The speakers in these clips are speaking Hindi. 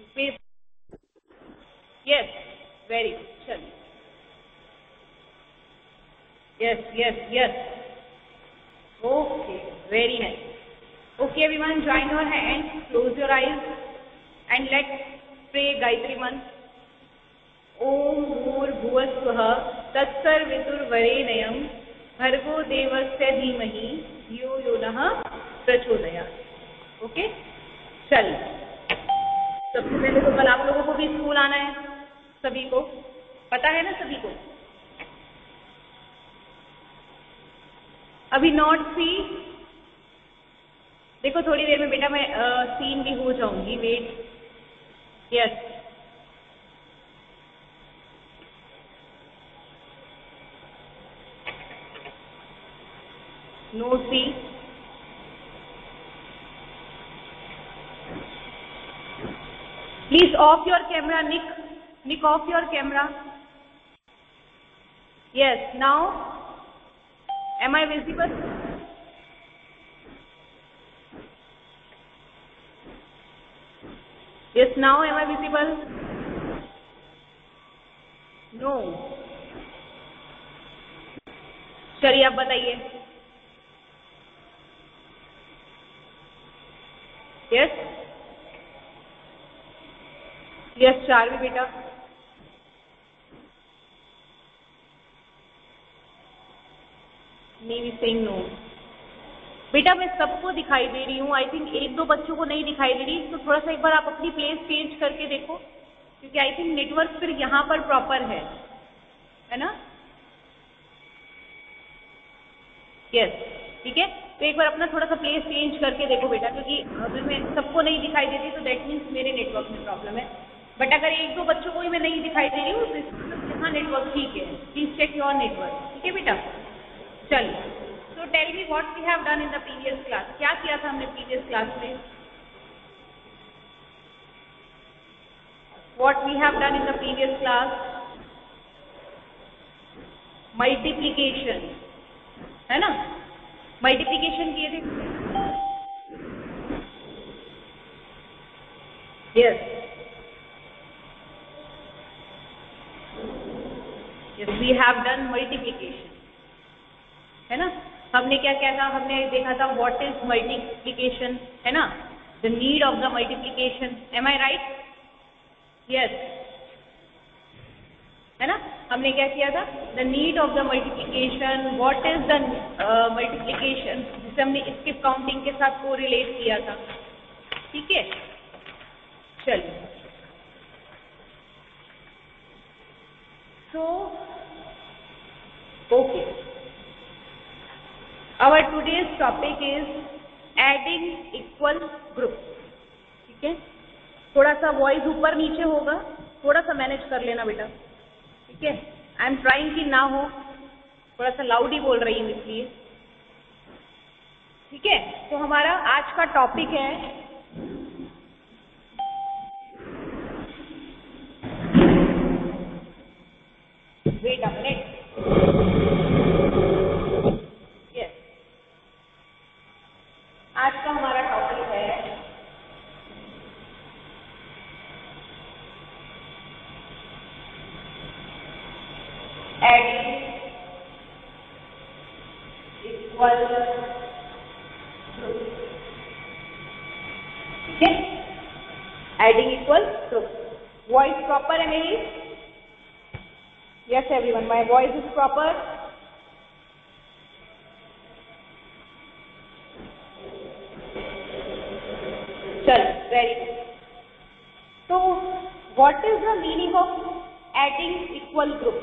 स्पेस, यस, वेरी गुड, चलिए, yes yes yes, okay, very nice. Okay, everyone, join your hands, close your eyes, and let's pray Gayatri Mantra. Om Bhurbhuvasvah Tatsarviturvarenyam Bhargo Devasya Dhimahi Dhiyo Yo Nः Prachodayat. Okay, चलिए. सबसे पहले तो कल आप लोगों को भी स्कूल आना है, सभी को पता है ना, सभी को. अभी नोट सी, देखो थोड़ी देर में बेटा मैं सीन भी हो जाऊंगी, wait. Yes, no see, please off your camera. Nick off your camera. Yes, now am I visible? Yes, now am I visible? No. चलिए आप बताइए. यस यस, चार भी बेटा. मी भी सेइंग नो. बेटा मैं सबको दिखाई दे रही हूँ, आई थिंक एक दो बच्चों को नहीं दिखाई दे रही, तो थोड़ा सा एक बार आप अपनी प्लेस चेंज करके देखो, क्योंकि आई थिंक नेटवर्क फिर यहाँ पर प्रॉपर है ना. यस, ठीक है. तो एक बार अपना थोड़ा सा प्लेस चेंज करके देखो बेटा, क्योंकि अगर मैं सबको नहीं दिखाई देती तो दैट मीन्स मेरे नेटवर्क में प्रॉब्लम है. बट अगर एक दो बच्चों को ही मैं नहीं दिखाई दे रही हूँ तो यहाँ नेटवर्क ठीक है. Please check your network. ठीक है बेटा, चलिए. So tell me what we have done in the previous class. क्या किया था हमने previous class में? What we have done in the previous class? Multiplication, है ना? Multiplication किए थे. Yes. Yes, we have done multiplication, है ना. हमने क्या किया था, हमने देखा था व्हाट इज मल्टीप्लिकेशन, है ना, the need of the multiplication. Am I right? Yes, है ना. हमने क्या किया था, the need of the multiplication, what is the multiplication, जिसे हमने स्किप काउंटिंग के साथ को रिलेट किया था. ठीक है, चलिए. So okay, Our today's topic is adding equal groups. ठीक है, थोड़ा सा वॉइस ऊपर नीचे होगा, थोड़ा सा मैनेज कर लेना बेटा. ठीक है, आई एम ट्राइंग कि ना हो, थोड़ा सा लाउड ही बोल रही हूँ इसलिए. ठीक है, तो हमारा आज का टॉपिक है वेट अ मिनट. आज का हमारा टॉपिक है एडिंग इक्वल ग्रुप. ठीक है, adding equal group. Voice proper है मेरी? Yes everyone, my voice is proper. चल, वेरी गुड. तो what is the meaning of adding equal group?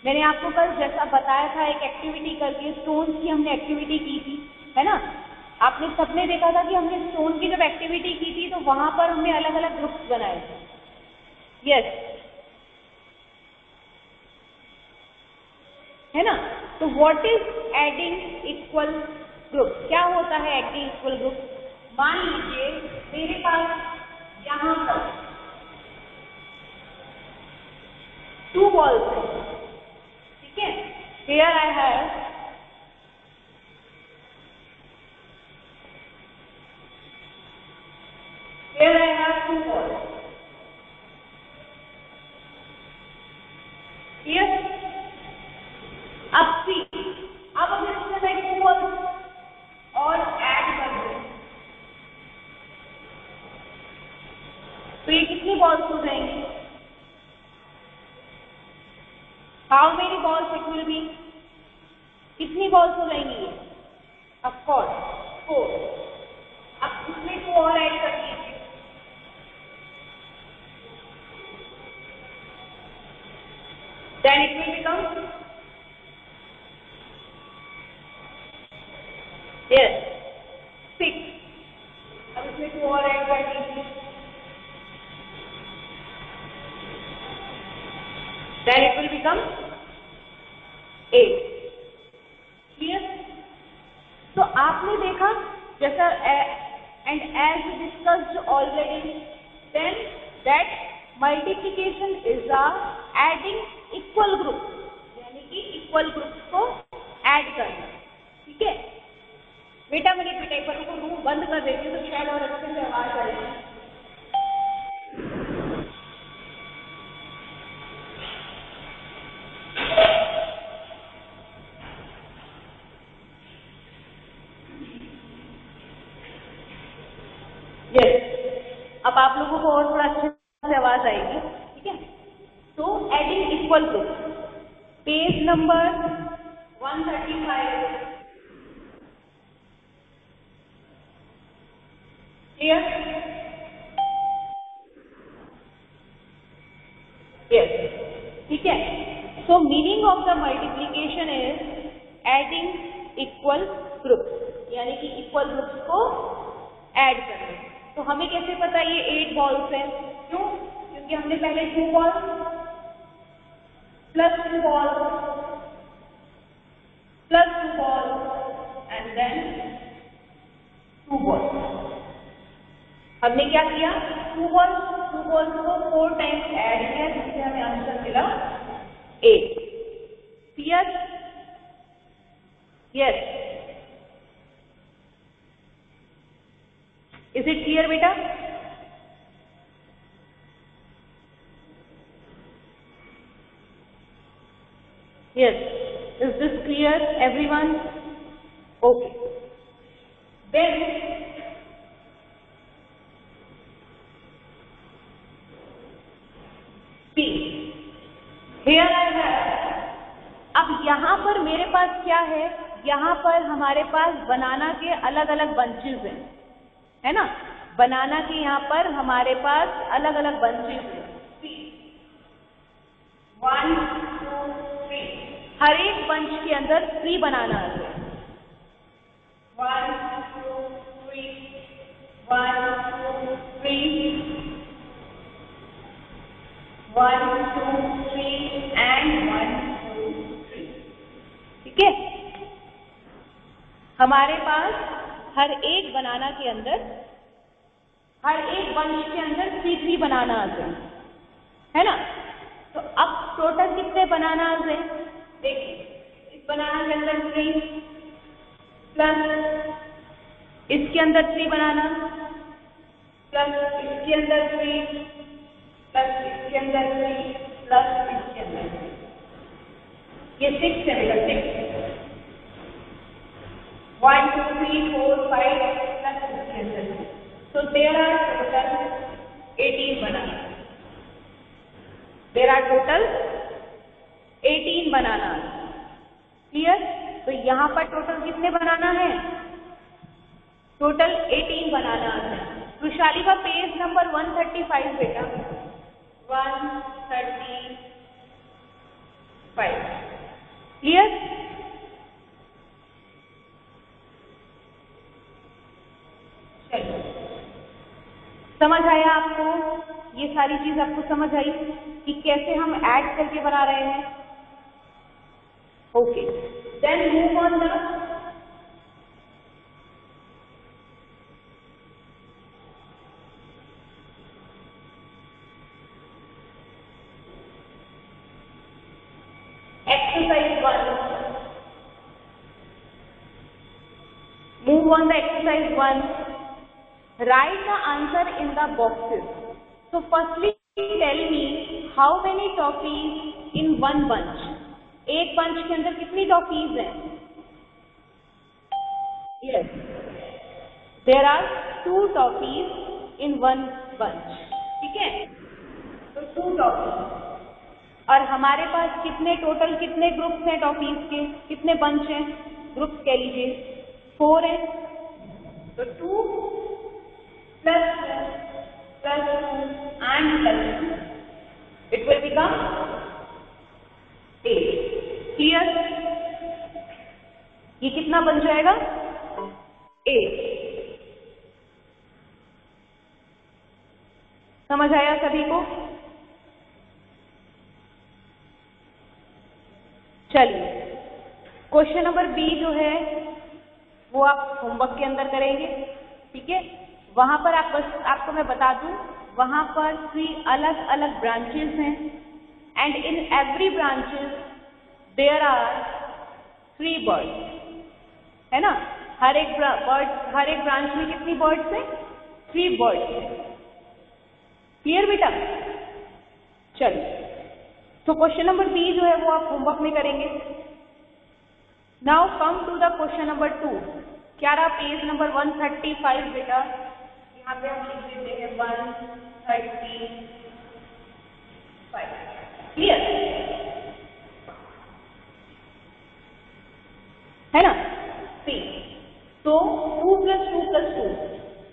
मैंने आपको कल जैसा बताया था, एक एक्टिविटी करके स्टोन्स की हमने एक्टिविटी की थी, है ना. आपने सबने देखा था कि हमने स्टोन की जब एक्टिविटी की थी तो वहां पर हमने अलग अलग ग्रुप्स बनाए थे. यस, है ना. तो what is adding equal group? क्या होता है एडिंग इक्वल ग्रुप? मान लीजिए मेरे पास यहाँ पर 2 balls है. ठीक है, here I have here I have 2 balls. तो ये कितनी बॉल्स हो जाएंगी? How many balls it will be? कितनी बॉल्स हो जाएंगी ये? Of course 4। अब इसमें 2 और ऐड कर दीजिए। Then it will become yes 6। अब इसमें 2 और ऐड कर दीजिए। Then it will become 8। Clear? तो आपने देखा जैसा and as discussed already, then that multiplication is a adding equal group, यानी कि इक्वल ग्रुप को ऐड करना। ठीक है बेटा, मैंने पेपर को रूम बंद कर देती हूँ तो शायद और अच्छे से आवाज आएगी। अब आप लोगों को और थोड़ा अच्छे से आवाज आएगी। ठीक है, तो adding equal group, page number 135। Clear? Yes, ठीक है। सो meaning of the multiplication is adding equal group, यानी कि इक्वल ग्रुप्स को ऐड करना। तो हमें कैसे पता ये 8 बॉल्स है? क्यों? क्योंकि हमने पहले 2 balls plus 2 balls plus 2 balls and then 2 balls. हमने क्या किया? 2 बॉल्स को 4 टाइम्स ऐड किया, जिससे हमें आंसर मिला 8। Clear? Yes, is it clear बेटा? Yes, is this clear everyone? Okay, then here I have. अब यहाँ पर मेरे पास क्या है? यहाँ पर हमारे पास बनाना के अलग अलग बंचेस हैं, है ना? बनाना के यहाँ पर हमारे पास अलग अलग बंचेस हैं, 1 2 3। हर एक बंच के अंदर 3 बनाना है। 1 2 3 1 2 3 1 2 3 एंड 1 2 3। ठीक है, हमारे पास हर एक बनाना के अंदर, हर एक बंच के अंदर 3 बनाना आते हैं, है ना? तो अब टोटल कितने बनाना हैं? देखिए, इस बनाना के अंदर 3 प्लस इसके अंदर 3 बनाना प्लस इसके अंदर 3 प्लस इसके अंदर 3 प्लस इसके अंदर 3, ये 6 है बेटा, 6। 1 2 3 4 5 प्लस इसके अंदर 3, तो देयर आर टोटल 18 बनाना। देयर आर टोटल 18 बनाना। क्लियर? तो यहाँ पर टोटल कितने बनाना है? टोटल 18 बनाना है। वृशाली का पेज नंबर 135 बेटा, 135। क्लियर? चलिए, समझ आया आपको? ये सारी चीज आपको समझ आई कि कैसे हम ऐड करके बना रहे हैं? Okay, then move on the exercise 1. Move on the exercise 1. Write the answer in the boxes. So firstly tell me how many toffees in one bunch. एक bunch के अंदर कितनी toffees हैं? Yes, there are 2 toffees in one bunch. ठीक है, तो 2 टॉफी। और हमारे पास कितने टोटल कितने ग्रुप्स हैं टॉफीज के, कितने बंच हैं, ग्रुप्स कह लीजिए 4 हैं, तो 2 + 2 + 2 and +2 it will become 8। Clear? ये कितना बन जाएगा? 8। समझ आया सभी को? चलिए, क्वेश्चन नंबर बी जो है वो आप होमवर्क के अंदर करेंगे। ठीक है, वहां पर आपको मैं बता दूं, वहां पर 3 अलग अलग ब्रांचेस हैं and in every branches there are 3 birds, है ना। हर एक ब्रांच में कितनी बर्ड्स हैं? 3 बर्ड्स हैं। क्लियर बेटा? चलिए, तो क्वेश्चन नंबर बी जो है वो आप होमवर्क में करेंगे। Now come to the question number 2। क्या रहा? पेज नंबर 135 बेटा, यहाँ पे हम लिख देते हैं 135। क्लियर है ना? सी, तो 2 + 2 + 2।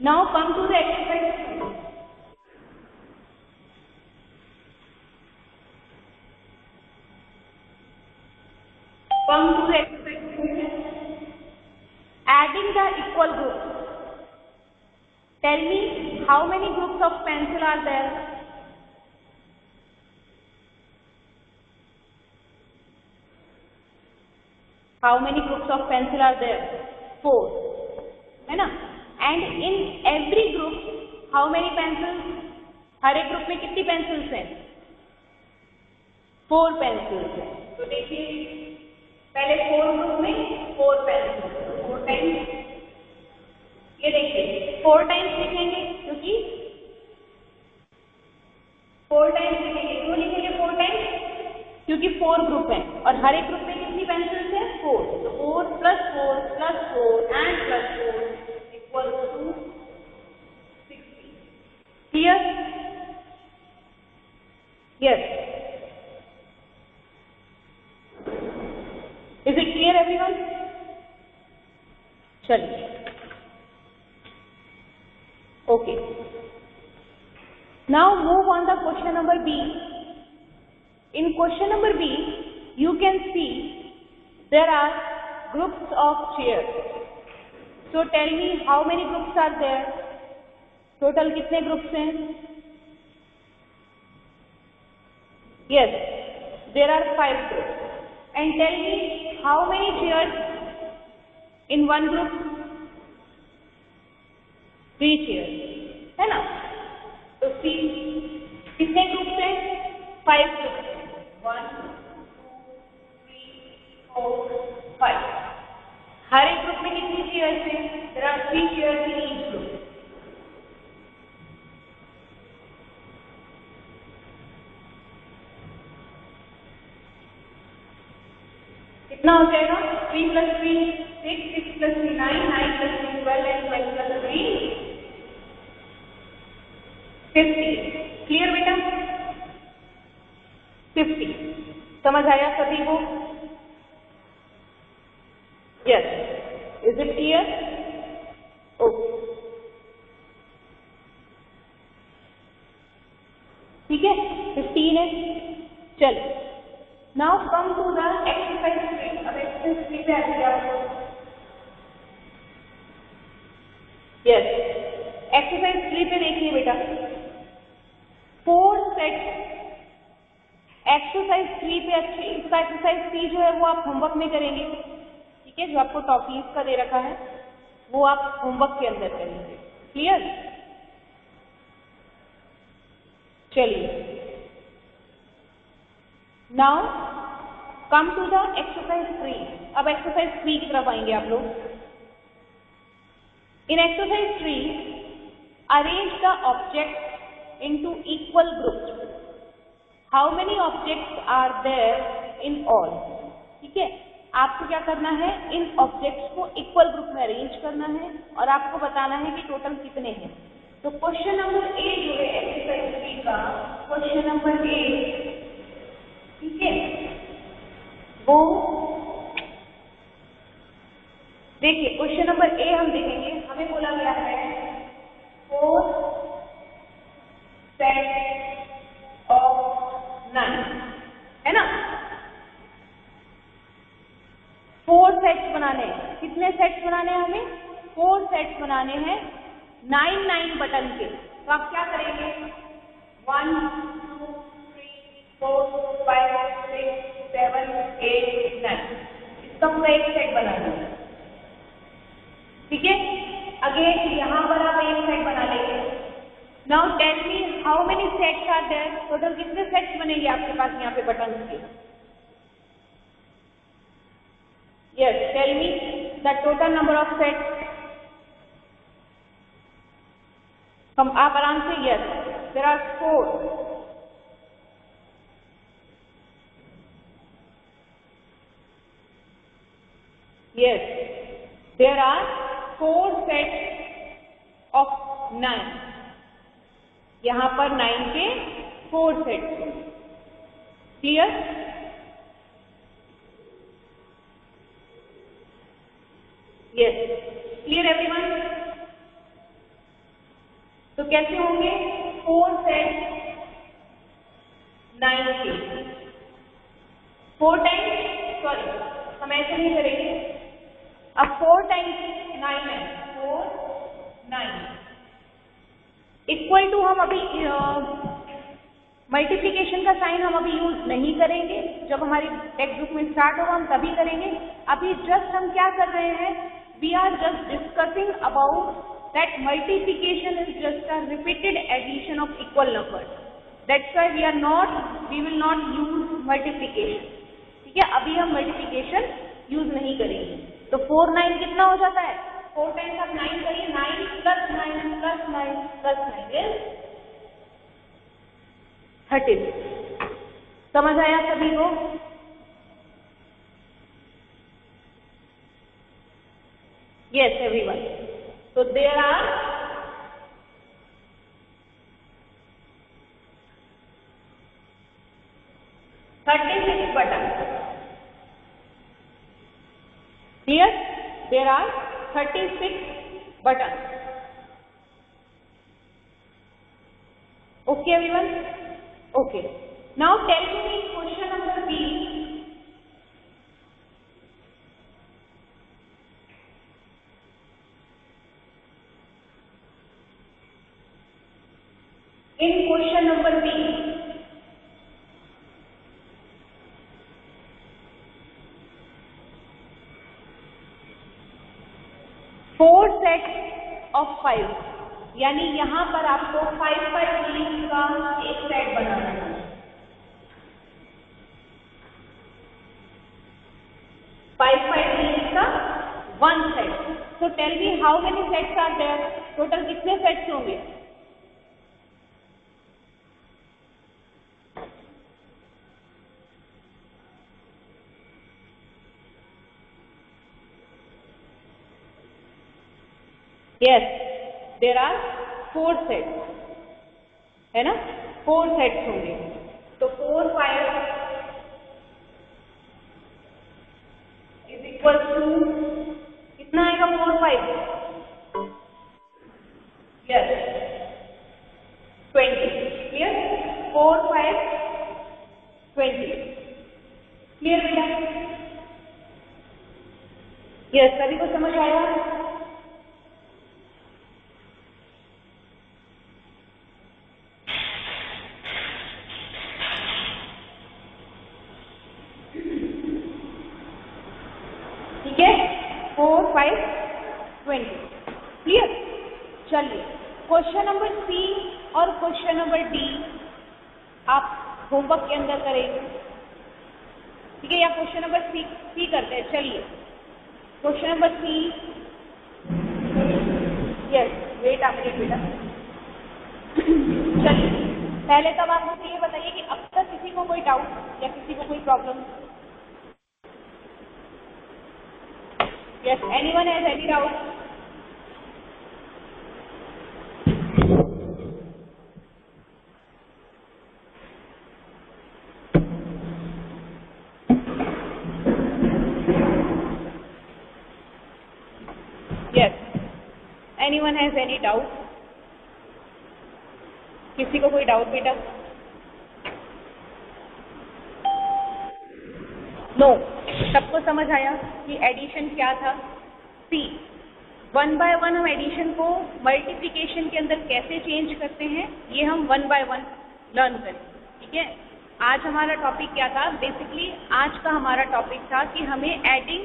Now come to the exercise 2। Come to the exercise. Adding the equal groups. Tell me how many groups of pencil are there? How many groups of pencil are there? 4, है ना। And in every group, how many pencils? हर एक ग्रुप में कितनी पेंसिल्स हैं? 4 पेंसिल्स हैं। तो देखिए, पहले 4 ग्रुप में 4 पेंसिल, 4 टाइम्स, ये देखिए 4 टाइम्स लिखेंगे, क्योंकि 4 टाइम्स लिखेंगे। क्यों लिखेंगे 4 टाइम्स? क्योंकि 4 ग्रुप हैं और हर एक ग्रुप में कितनी पेंसिल्स हैं? 4। तो 4 + 4 + 4 and +4 = 60। Clear? Yes. Is it clear everyone? चलिए, okay. Now move on the question number B. In question number B, you can see there are groups of chairs. So tell me how many groups are there? Total कितने ग्रुप्स हैं? Yes, there are 5 groups. And tell me how many chairs in one group? 3 chairs, है ना। तो सी कितने ग्रुप्स हैं? 5 ग्रुप्स। 1 2 3 4 5। हर एक ग्रुप में कितनी चेयर्स हैं? There are 3 chairs in each group. कितना हो जाएगा? 3 + 3 6, 6 + 3 9, 9 + 3 12 and 12 + 3 50। क्लियर बेटा? 50। समझ आया सभी को? Yes. Is it clear? Okay, ठीक है, 15 है। चलो, now come to the exercise 3। अब एक्सरसाइज 3 पे आ जाइए। यस, एक्सरसाइज 3 पे देखिए बेटा, 4 सेट्स। एक्सरसाइज 3 पे अच्छी, इसका एक्सरसाइज 3 जो है वो आप होमवर्क में करेंगे। ठीक है, जो आपको टॉपिक्स का दे रखा है वो आप होमवर्क के अंदर करेंगे। क्लियर? चलिए, now come to the exercise 3। अब एक्सरसाइज 3 की तरफ आएंगे आप लोग। In exercise 3, arrange the object into equal groups. How many objects are there in all? ठीक है, आपको क्या करना है? इन ऑब्जेक्ट्स को इक्वल ग्रुप में अरेंज करना है और आपको बताना है कि टोटल कितने हैं। तो क्वेश्चन नंबर ए जो है एक्सरसाइज 3 का क्वेश्चन नंबर ए, ठीक है, वो देखिए क्वेश्चन नंबर ए हम देखेंगे। हमें बोला गया है 4 सेट ऑफ 9, है ना। 4 सेट्स बनाने हैं। कितने सेट्स बनाने हैं हमें? 4 सेट्स बनाने हैं 9 बटन के। तो आप क्या करेंगे? 1 2 3 4 5 6 7 8 9, इसका पूरा एक सेट बनाना है, ठीक है। अगेन यहाँ पर आप एक सेट बना लेंगे। Now tell me how many sets are there. Total कितने सेट्स बनेंगे आपके पास यहाँ पे बटन के? Yes, tell me the total number of sets. हम आप आराम से, yes, there are 4। Yes, there are 4 sets of 9। यहां पर 9 के 4 sets. Clear? Yes, clear everyone? तो कैसे होंगे 4 सेट 9 के? 4 टाइम्स, सॉरी हम ऐसे नहीं करेंगे। अब 4 टाइम्स 9 है, 4 9 इक्वल टू, हम अभी मल्टीप्लीकेशन का साइन हम अभी यूज नहीं करेंगे। जब हमारी टेक्स्ट बुक में स्टार्ट होगा हम तभी करेंगे। अभी जस्ट हम क्या कर रहे हैं? We are just discussing about that multiplication is just a repeated addition of equal numbers. That's why we will not use multiplication. ठीक है, अभी हम मल्टीप्लिकेशन यूज नहीं करेंगे। तो 4 9 कितना हो जाता है? 4 टाइम्स आप 9 करिए, 9 प्लस 9 प्लस 9 प्लस 9 इज 36। समझ आया सभी को? Yes, everyone. So there are 36 buttons. Here there are 36 buttons. Okay, everyone? Okay. Now tell me question number B. In question number B, four sets of 5, यानी यहाँ पर आपको 5 लीव्स का एक सेट बनाना है। 5 लीव्स का 1 set. So tell me how many sets are there? Total कितने सेट्स होंगे? Yes, there are 4 sets, है ना? 4 सेट्स होंगे। तो 4 5 इज इक्वल टू कितना आएगा? 4 5, यस 20। क्लियर? 4 5 20। क्लियर बेटा? यस, सभी को समझ आया? ठीक है, 4 5 20। क्लियर? चलिए क्वेश्चन नंबर सी और क्वेश्चन नंबर डी आप होमवर्क के अंदर करेंगे, ठीक है? या क्वेश्चन नंबर सी करते हैं। चलिए question number C, yes wait आप मिनट बेटा। चलिए पहले तब आप मुझे ये बताइए कि अब तक किसी को कोई डाउट या किसी को कोई problem? Yes, anyone has any doubt? Anyone has any doubt? किसी को कोई डाउट बेटा? नो, सबको समझ आया कि एडिशन क्या था? सी, वन बाय वन हम एडिशन को मल्टीप्लिकेशन के अंदर कैसे चेंज करते हैं, ये हम वन बाय वन लर्न करें, ठीक है? आज हमारा टॉपिक क्या था? बेसिकली आज का हमारा टॉपिक था कि हमें एडिंग,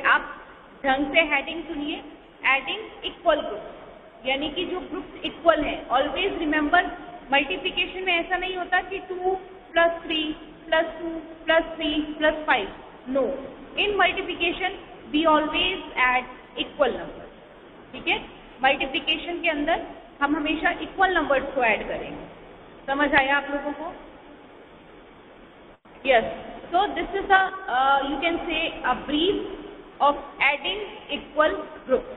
आप ढंग से हेडिंग सुनिए, एडिंग इक्वल ग्रुप, यानी कि जो ग्रुप्स इक्वल हैं। ऑलवेज रिमेंबर, मल्टीप्लिकेशन में ऐसा नहीं होता कि 2 + 3 + 2 + 3 + 5, no, in multiplication we always add equal number, ठीक है? मल्टीप्लिकेशन के अंदर हम हमेशा इक्वल नंबर्स को ऐड करेंगे। समझ आया आप लोगों को? Yes, so this is a you can say a brief of adding equal groups.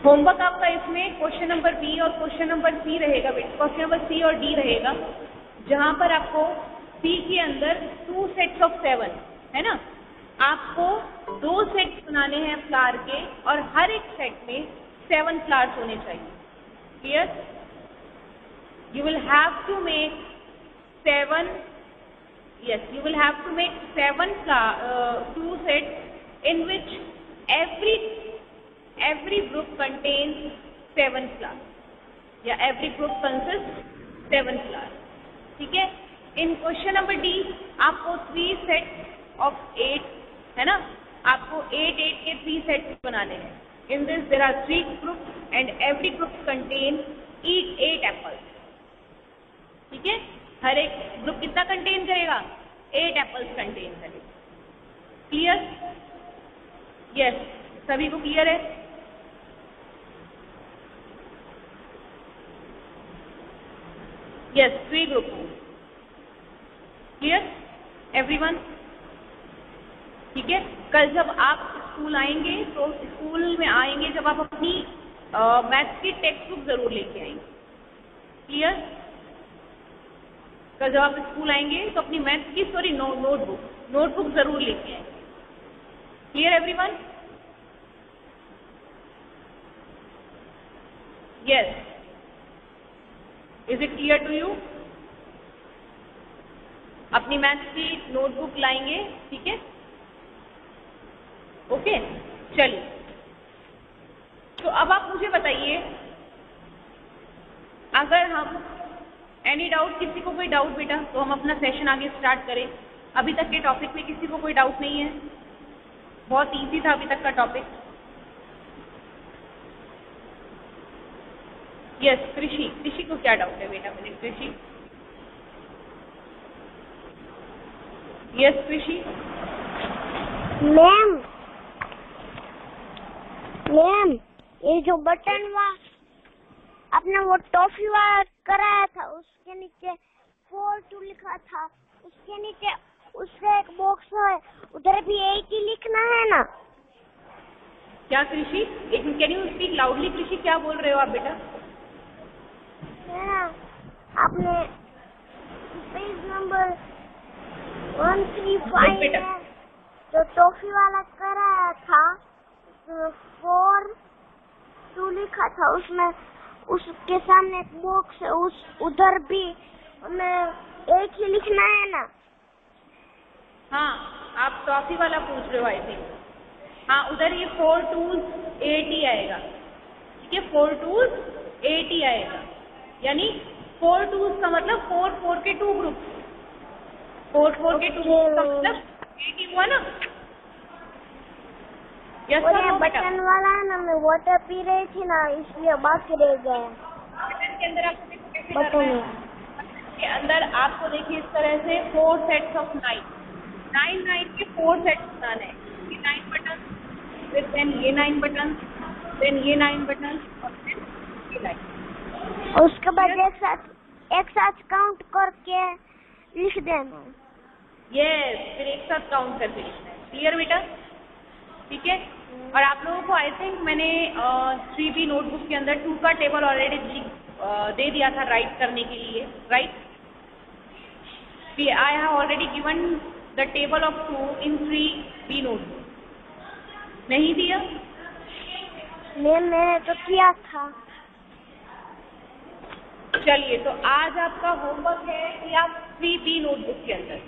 Homework आपका इसमें क्वेश्चन नंबर बी और क्वेश्चन नंबर सी रहेगा, क्वेश्चन नंबर सी और डी रहेगा, जहां पर आपको सी के अंदर 2 सेट्स ऑफ 7 है ना, आपको 2 सेट्स बनाने हैं फ्लावर के और हर एक सेट में 7 फ्लावर्स होने चाहिए। Clear? You will have to make 7, yes, you will have to make 7 2 sets in which every group contains 7 flowers, या every group consists 7 flowers, ठीक है? In question number D आपको 3 sets of 8 है ना, आपको 8 के 3 sets बनाने हैं। In this there are 3 groups and every group contains 8 apples, ठीक है? हर एक ग्रुप कितना कंटेन करेगा? 8 एप्पल्स कंटेन करेगा। क्लियर? यस, सभी को क्लियर है? Yes, 3 group. Clear everyone? ठीक है, कल जब आप स्कूल आएंगे तो स्कूल में आएंगे जब आप अपनी मैथ्स की टेक्स्ट बुक जरूर लेके आएंगे। क्लियर? कल जब आप स्कूल आएंगे तो अपनी मैथ्स की नोटबुक जरूर लेके आएंगे। Clear everyone? Yes, is it clear to you? अपनी मैथ्स की नोटबुक लाएंगे, ठीक है? ओके, चलिए, तो अब आप मुझे बताइए, अगर हम एनी डाउट, किसी को कोई डाउट बेटा, तो हम अपना सेशन आगे स्टार्ट करें। अभी तक के टॉपिक में किसी को कोई डाउट नहीं है? बहुत इजी था अभी तक का टॉपिक। यस, कृषि को क्या डाउट है बेटा? मेरे कृषि, यस कृषि। मैम ये जो बटन आपने वो टॉफी वाला कराया था, उसके नीचे 4 लिखा था, उसके नीचे उससे एक बॉक्स है, उधर भी 8 ही लिखना है ना? क्या कृषि? Can you speak loudly? कृषि, क्या बोल रहे हो आप बेटा? आपने पेज नंबर 135 में जो टॉफी वाला कराया था, 4 लिखा था, उसमें उसके सामने एक बॉक्स है, उधर भी हमें 8 ही लिखना है ना? हाँ, आप टॉफी वाला पूछ रहे हो आई थिंक। हाँ, उधर ये 4 2 8 ही आएगा, ठीक है? 4 2 8 ही आएगा, यानी 4 2 का मतलब 4 के 2 ग्रुप, 4 के 2 ग्रुप का मतलब 8 ही हुआ ना? यस, बटन वाला है ना, मैं वाटर पी रही थी ना, इसलिए बाकी रह गया। बटन के अंदर आपको देखो कैसे करना है। के अंदर आपको देखिए इस तरह से 4 सेट्स ऑफ 9 के 4 सेट्स बनाने हैं। ये 9 बटन, फिर देन ये 9 बटन, देन ये 9 बटन और फिर ये 9। उसके बाद एक साथ काउंट करके लिख देना। यस, फिर एक साथ काउंट करके लिखना है। क्लियर बेटा? ठीक है। और आप लोगों को आई थिंक मैंने 3B नोटबुक के अंदर 2 का टेबल ऑलरेडी दे दिया था राइट करने के लिए, right? I have already given the table of 2 in 3B notebook. नहीं दिया? मैम मैंने तो किया था। चलिए, तो आज आपका होमवर्क है कि आप 3B नोटबुक के अंदर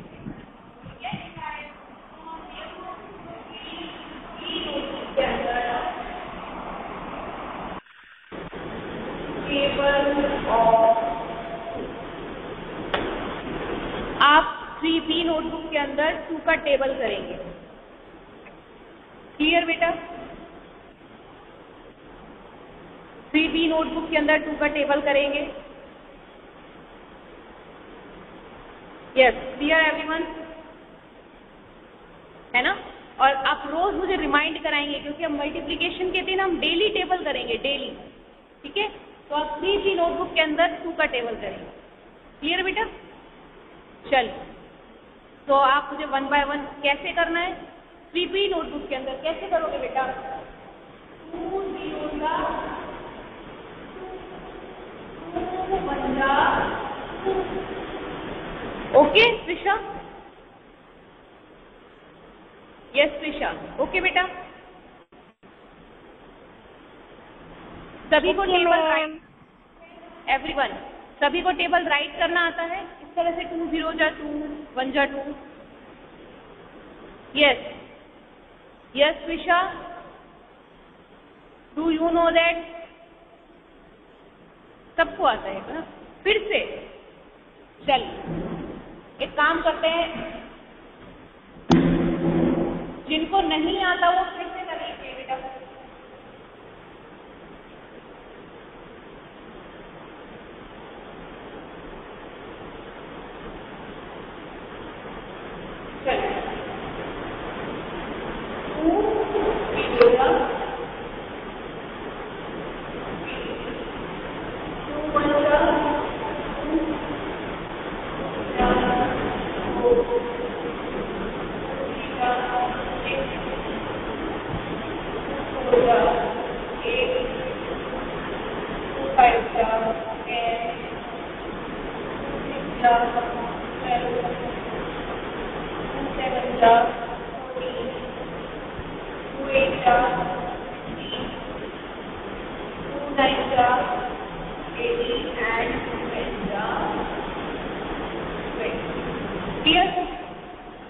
आप 3B नोटबुक के अंदर 2 का टेबल करेंगे। क्लियर बेटा? 3B नोटबुक के अंदर 2 का टेबल करेंगे। Yes, clear everyone? है ना? और आप रोज मुझे रिमाइंड कराएंगे, क्योंकि हम मल्टीप्लिकेशन के दिन हम डेली टेबल करेंगे, डेली। ठीक है? तो आप 3B नोटबुक के अंदर 2 का टेबल करेंगे। क्लियर बेटा? चलिए, तो आप मुझे 1 बाय 1 कैसे करना है 3B नोटबुक के अंदर कैसे करोगे बेटा? 2 0 okay Trisha? Yes Trisha, okay बेटा? सभी को टेबल राइट, एवरीवन, सभी को टेबल राइट करना आता है इस तरह से? 2 0 जा 2, 1 जा 2। Yes yes Trisha, do you know that? सबको आता है ना? फिर से चलिए एक काम करते हैं, जिनको नहीं आता वो फिर से करेंगे बेटा। चलिए, 2 0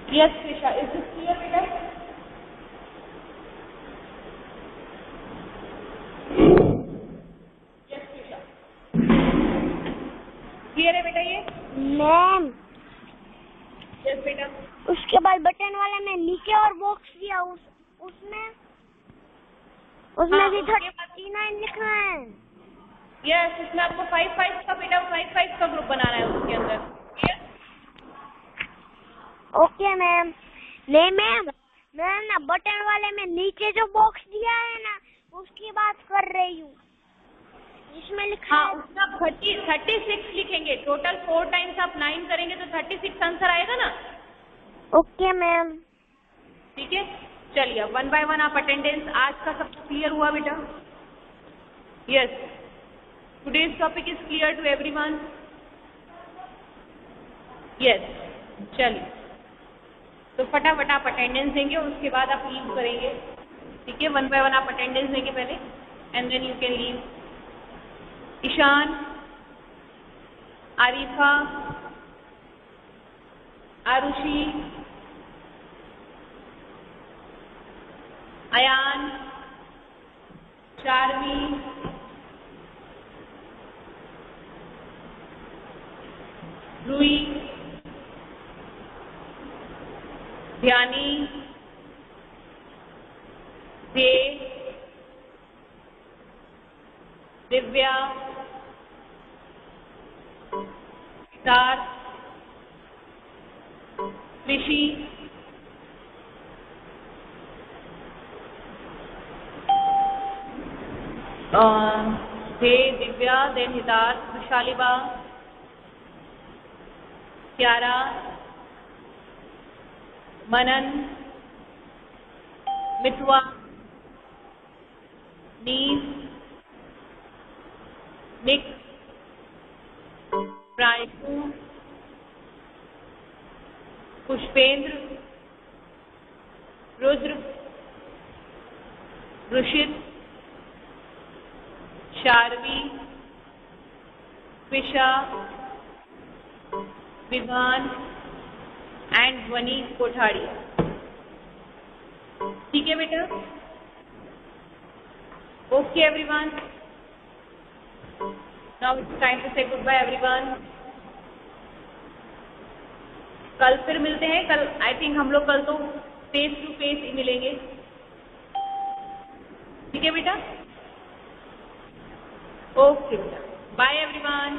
Yes, Trisha. Is this clear, beta? Yes, Trisha. Clear है बेटा ये? मैम Yes, बेटा. उसके बाद बटन वाले में नीचे और बॉक्स दिया, उसमें भी 39 लिखना है। यस, इसमें आपको 5 5 का बेटा 5 5 का ग्रुप बनाना है उसके अंदर। Okay ma'am. नहीं मैम, मैं ना बटन वाले में नीचे जो बॉक्स दिया है ना उसकी बात कर रही हूँ, जिसमें लिखा हाँ, उसमें आप 36 लिखेंगे। टोटल 4 टाइम्स आप 9 करेंगे तो 36 आंसर आएगा ना? Okay ma'am. ठीक है, चलिए 1 बाय 1 आप अटेंडेंस आज का सब क्लियर हुआ बेटा? Yes, today's topic is clear to everyone? Yes, चलिए तो फटाफट आप अटेंडेंस देंगे, उसके बाद आप लीव करेंगे। ठीक है, 1 बाय 1 आप अटेंडेंस देंगे पहले, and then you can leave. Ishaan, Arifa, Aarushi, Ayaan, Charvi, Roohi, Dhyani, दे, दिव्या, सिद्धार्थ, ऋषि, दे, दिव्या, देन हिदार्थ, विशालिबा, क्यारा, मनन, मितवा, नीस, निक, प्रायसु, पुष्पेंद्र, रुद्र, रुशित, शार्वी, विशा, विभान एंड ध्वनि कोठारिया। ठीक है बेटा? Okay everyone, now it's time to say good bye everyone. कल फिर मिलते हैं। कल आई थिंक हम लोग कल तो फेस टू फेस ही मिलेंगे। ठीक है बेटा? ओके बेटा, बाय एवरीवन।